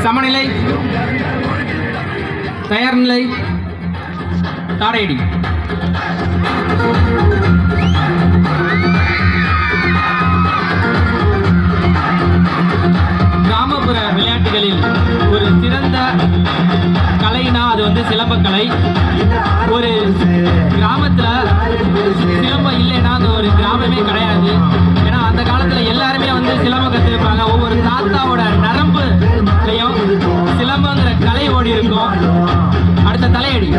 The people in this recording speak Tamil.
சமநிலை, தயார் நிலை, தாடையடி. கிராமப்புற விளையாட்டுகளில் ஒரு சிறந்த கலைனா அது வந்து சிலம்பக்கலை. ஒரு கிராமத்தில் சிலம்பம் இல்லைன்னா அந்த ஒரு கிராமமே கிடையாது. ஏன்னா அந்த காலத்தில் எல்லாருமே வந்து சிலம்பம் கற்றுருப்பாங்க. ஒவ்வொரு தாத்தாவோட நரம்புலையும் சிலம்பங்கிற கலை ஓடி இருக்கும். அடுத்த தலையடி.